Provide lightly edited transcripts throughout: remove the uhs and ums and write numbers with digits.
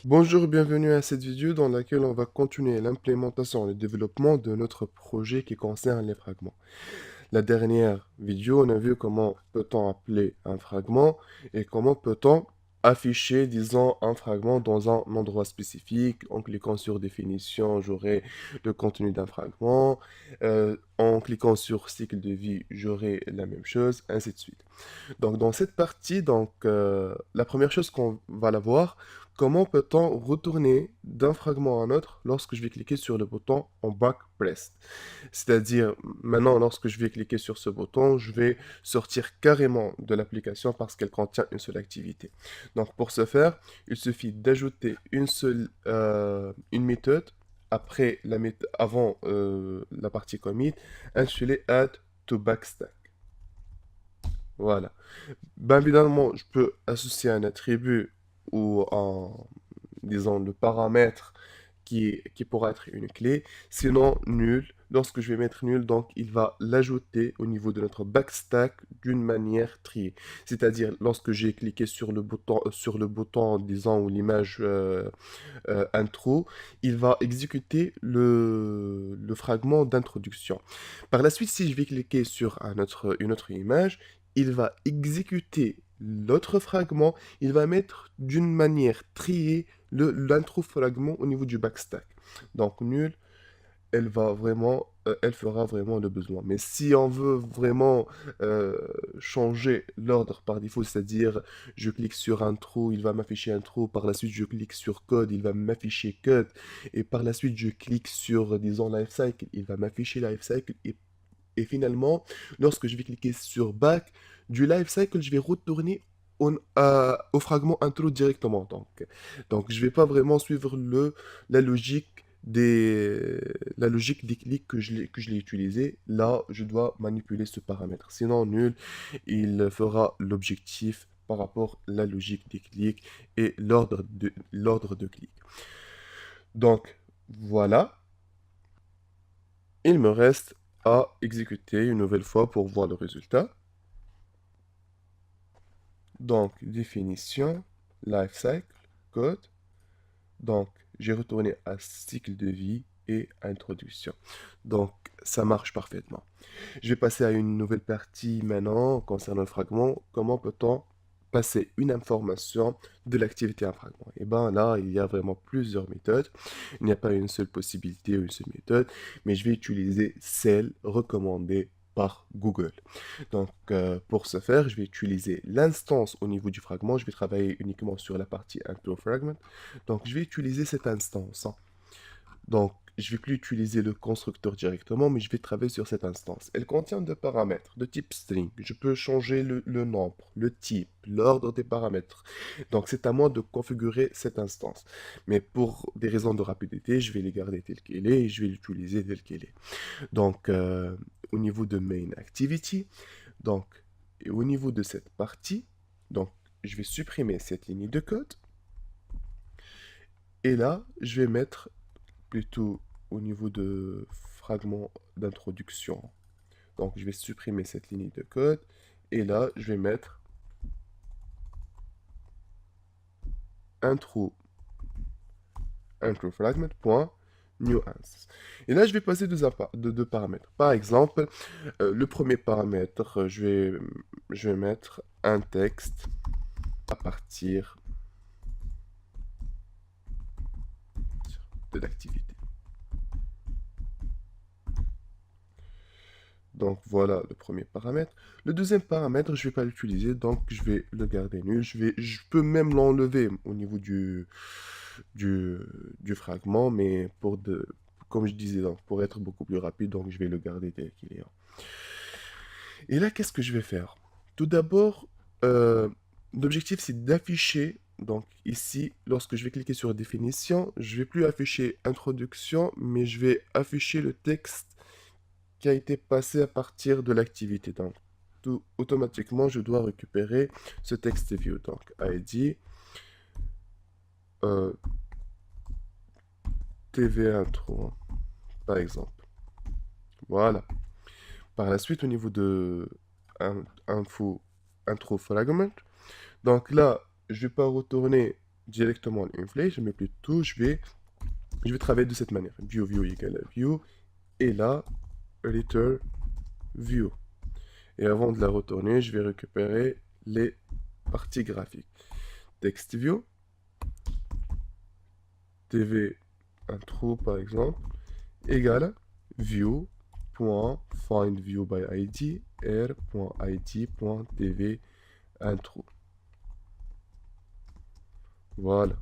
Bonjour et bienvenue à cette vidéo dans laquelle on va continuer l'implémentation et le développement de notre projet qui concerne les fragments. La dernière vidéo, on a vu comment peut-on appeler un fragment et comment peut-on afficher, disons, un fragment dans un endroit spécifique. En cliquant sur définition, j'aurai le contenu d'un fragment. En cliquant sur cycle de vie, j'aurai la même chose, ainsi de suite. Donc, dans cette partie, la première chose qu'on va la voir, comment peut-on retourner d'un fragment à un autre lorsque je vais cliquer sur le bouton en back pressed. C'est-à-dire, maintenant, lorsque je vais cliquer sur ce bouton, je vais sortir carrément de l'application parce qu'elle contient une seule activité. Donc, pour ce faire, il suffit d'ajouter une méthode avant la partie commit, intitulée add to backstack. Voilà. Ben évidemment, je peux associer un attribut ou disons, le paramètre qui pourra être une clé. Sinon, nul. Lorsque je vais mettre nul, donc il va l'ajouter au niveau de notre backstack d'une manière triée. C'est-à-dire, lorsque j'ai cliqué sur le bouton, disons, ou l'image intro, il va exécuter le fragment d'introduction. Par la suite, si je vais cliquer sur une autre image, il va exécuter l'autre fragment, il va mettre d'une manière triée l'intro fragment au niveau du backstack. Donc nul, elle fera vraiment le besoin. Mais si on veut vraiment euh, changer l'ordre par défaut, c'est-à-dire je clique sur intro, il va m'afficher intro, par la suite je clique sur code, il va m'afficher code, et par la suite je clique sur, disons, lifecycle, il va m'afficher lifecycle, et finalement, lorsque je vais cliquer sur back, du lifecycle, je vais retourner au fragment intro directement. Donc je ne vais pas vraiment suivre la logique la logique des clics que je l'ai utilisé. Là, je dois manipuler ce paramètre. Sinon, nul, il fera l'objectif par rapport à la logique des clics et l'ordre de clics. Donc, voilà. Il me reste à exécuter une nouvelle fois pour voir le résultat. Donc, définition, lifecycle, code. Donc, j'ai retourné à cycle de vie et introduction. Donc, ça marche parfaitement. Je vais passer à une nouvelle partie maintenant concernant le fragment. Comment peut-on passer une information de l'activité à un fragment? Et bien là, il y a vraiment plusieurs méthodes. Il n'y a pas une seule possibilité ou une seule méthode, mais je vais utiliser celle recommandée par Google. Pour ce faire, je vais utiliser l'instance au niveau du fragment. Je vais travailler uniquement sur la partie intro fragment. Donc, je vais utiliser cette instance. Donc, je ne vais plus utiliser le constructeur directement, mais je vais travailler sur cette instance. Elle contient deux paramètres de type string. Je peux changer le nombre, le type, l'ordre des paramètres. Donc, c'est à moi de configurer cette instance. Mais pour des raisons de rapidité, je vais les garder telles qu'elles est et je vais l'utiliser telle qu'elle est. Donc, au niveau de main activity, donc, et au niveau de cette partie, donc, je vais supprimer cette ligne de code. Et là, je vais mettre plutôt au niveau de fragment d'introduction. Donc, je vais supprimer cette ligne de code. Et là, je vais mettre intro, intro fragment.newAnse. Et là, je vais passer deux paramètres. Par exemple, le premier paramètre, je vais mettre un texte à partir de l'activité. Donc voilà le premier paramètre. Le deuxième paramètre, je ne vais pas l'utiliser, donc je vais le garder nul. Je peux même l'enlever au niveau du, du fragment, mais comme je disais, donc, pour être beaucoup plus rapide, donc je vais le garder tel qu'il est. Et là, qu'est-ce que je vais faire? Tout d'abord, l'objectif c'est d'afficher. Donc ici, lorsque je vais cliquer sur définition, je vais plus afficher introduction, mais je vais afficher le texte qui a été passé à partir de l'activité. Donc, automatiquement, je dois récupérer ce texte view. Donc, ID, euh, TV intro, par exemple. Voilà. Par la suite, au niveau de info intro fragment, donc là, je vais pas retourner directement une flèche, mais plutôt je vais travailler de cette manière. View égale à view, et là, return view. Et avant de la retourner, je vais récupérer les parties graphiques. Text view, tv intro par exemple, égale view.findViewById r.id.tv intro. Voilà.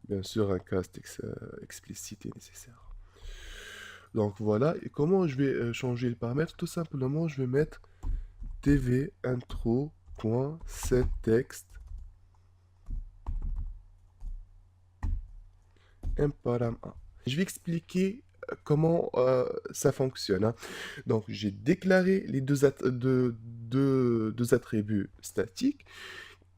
Bien sûr, un cast explicite est nécessaire. Donc voilà. Et comment je vais changer le paramètre? Tout simplement, je vais mettre tv intro.setText param1. Je vais expliquer comment ça fonctionne, hein. Donc, j'ai déclaré les deux attributs statiques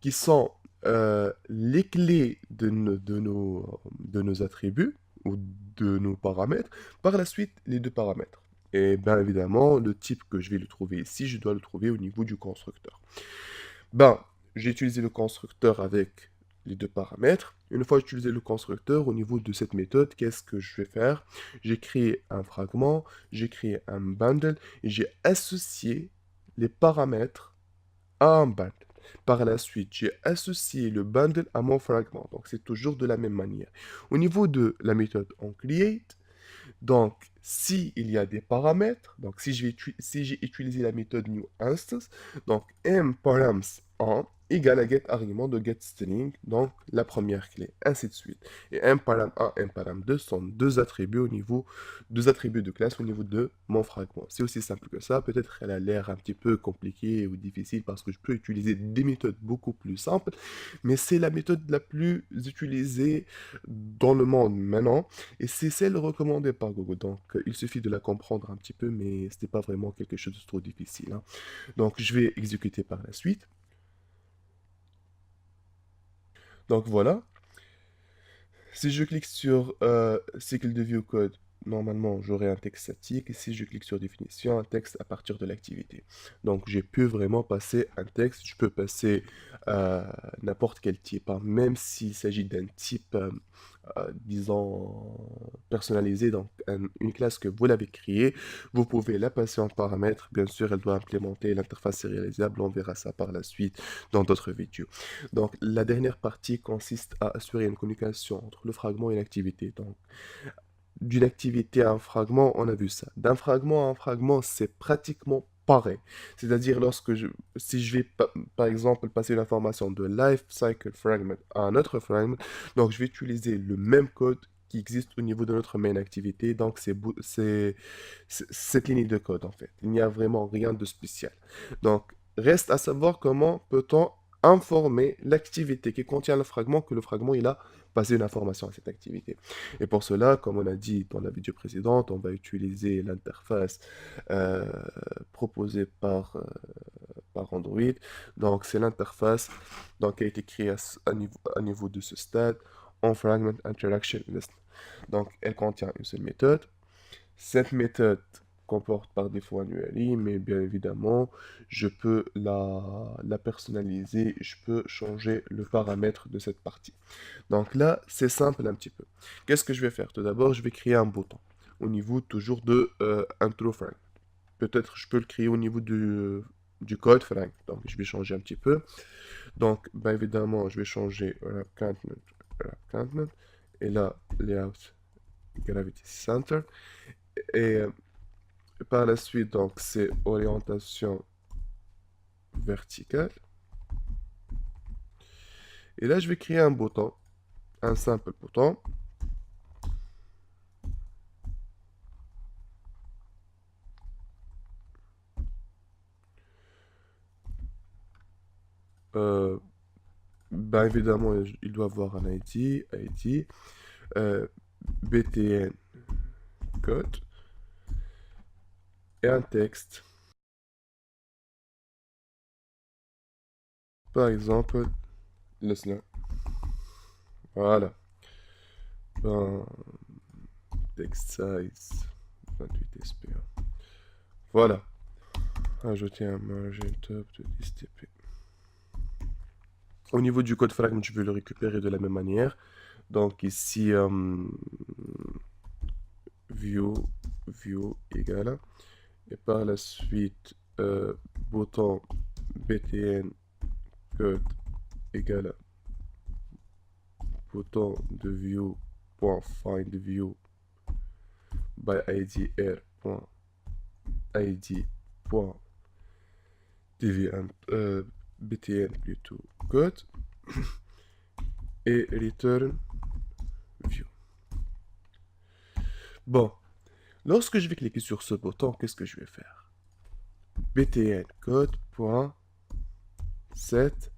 qui sont les clés de nos attributs ou de nos paramètres. Par la suite, les deux paramètres. Et bien évidemment, le type que je vais le trouver ici, je dois le trouver au niveau du constructeur. Ben, j'ai utilisé le constructeur avec les deux paramètres. Une fois utilisé le constructeur, au niveau de cette méthode, qu'est-ce que je vais faire? J'ai créé un fragment, j'ai créé un bundle et j'ai associé les paramètres à un bundle. Par la suite, j'ai associé le bundle à mon fragment. Donc, c'est toujours de la même manière. Au niveau de la méthode onCreate, donc, si il y a des paramètres, donc si j'ai utilisé la méthode newInstance, donc mparams1 égale à getArgument de getString, donc la première clé, ainsi de suite. Et mparam1 et mparam2 sont deux attributs de classe au niveau de mon fragment. C'est aussi simple que ça. Peut-être qu'elle a l'air un petit peu compliquée ou difficile parce que je peux utiliser des méthodes beaucoup plus simples, mais c'est la méthode la plus utilisée dans le monde maintenant. Et c'est celle recommandée par Google. Donc, il suffit de la comprendre un petit peu, mais ce n'est pas vraiment quelque chose de trop difficile, hein. Donc, je vais exécuter par la suite. Donc, voilà. Si je clique sur cycle de view code, normalement, j'aurai un texte statique. Et si je clique sur définition, un texte à partir de l'activité. Donc, j'ai pu vraiment passer un texte. Je peux passer n'importe quel type, hein, même s'il s'agit d'un type, disons, personnalisé, donc une classe que vous l'avez créée. Vous pouvez la passer en paramètres. Bien sûr, elle doit implémenter l'interface sérialisable. On verra ça par la suite dans d'autres vidéos. Donc, la dernière partie consiste à assurer une communication entre le fragment et l'activité. Donc, d'une activité à un fragment, on a vu ça. D'un fragment à un fragment, c'est pratiquement pareil. C'est-à-dire si je vais par exemple passer une information de life cycle fragment à un autre fragment, donc je vais utiliser le même code qui existe au niveau de notre main activité. Donc c'est cette ligne de code en fait. Il n'y a vraiment rien de spécial. Donc reste à savoir comment peut-on informer l'activité qui contient le fragment que le fragment il a passé une information à cette activité. Et pour cela, comme on a dit dans la vidéo précédente, on va utiliser l'interface euh, proposée par Android. Donc, c'est l'interface donc, qui a été créée à niveau de ce stade en Fragment Interaction List. Donc, elle contient une seule méthode. Cette méthode comporte par défaut un URI, mais bien évidemment, je peux la personnaliser, je peux changer le paramètre de cette partie. Donc là, c'est simple un petit peu. Qu'est-ce que je vais faire? Tout d'abord, je vais créer un bouton au niveau toujours de intro frame. Peut-être je peux le créer au niveau du code frame. Donc je vais changer un petit peu. Donc, bien évidemment, je vais changer wrap content, et là, layout gravity center. Et par la suite, donc, c'est orientation verticale. Et là, je vais créer un bouton, un simple bouton. Ben évidemment, il doit avoir un ID, btn code et un texte. Par exemple, listener. Voilà. Ben, text size 28 sp. Voilà. Ajouter un margin top de 10 tp. Au niveau du code fragment, je vais le récupérer de la même manière. Donc ici, view égale, et par la suite, bouton btn code égale bouton de view.findView by id btn plutôt code et return view. Bon, lorsque je vais cliquer sur ce bouton, qu'est-ce que je vais faire? btn code.set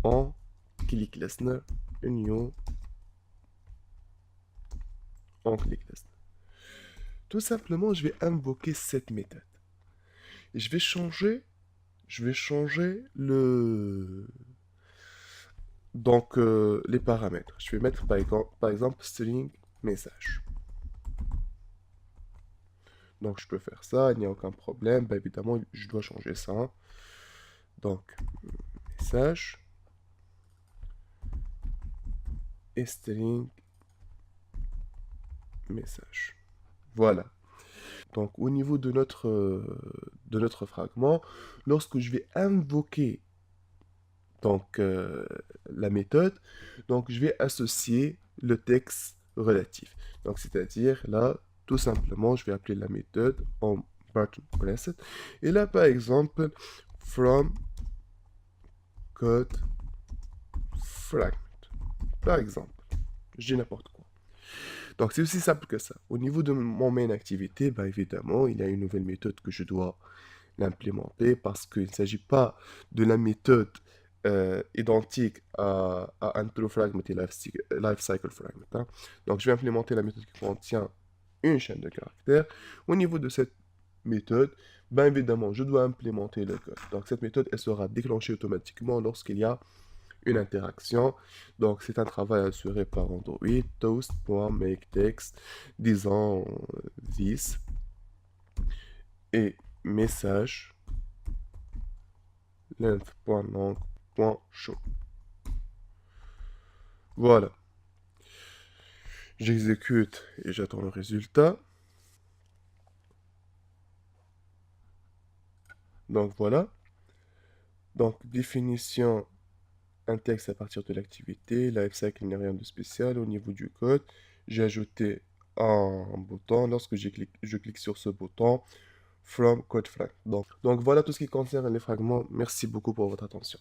en click listener union en click listener. Tout simplement, je vais invoquer cette méthode. Et je vais changer les paramètres. Je vais mettre par exemple string message. Donc je peux faire ça, il n'y a aucun problème. Bah, évidemment, je dois changer ça. Donc message et string message. Voilà. Donc au niveau de notre fragment, lorsque je vais invoquer la méthode, donc je vais associer le texte relatif. Donc c'est-à-dire là, tout simplement, je vais appeler la méthode en button pressed. Et là, par exemple, from code fragment. Par exemple, je dis n'importe quoi. Donc c'est aussi simple que ça. Au niveau de mon main activité, bah, évidemment, il y a une nouvelle méthode que je dois l'implémenter parce qu'il ne s'agit pas de la méthode identique à intro fragment et life cycle fragment, hein. Donc je vais implémenter la méthode qui contient une chaîne de caractères. Au niveau de cette méthode, bien évidemment, je dois implémenter le code. Donc cette méthode, elle sera déclenchée automatiquement lorsqu'il y a une interaction. Donc c'est un travail assuré par Android, toast.makeText, disons this, et message length.long.show. Voilà. J'exécute et j'attends le résultat. Donc voilà. Donc définition, un texte à partir de l'activité. Lifecycle, il n'y a rien de spécial. Au niveau du code, j'ai ajouté un bouton. Lorsque je clique sur ce bouton, from code frag. Donc voilà tout ce qui concerne les fragments. Merci beaucoup pour votre attention.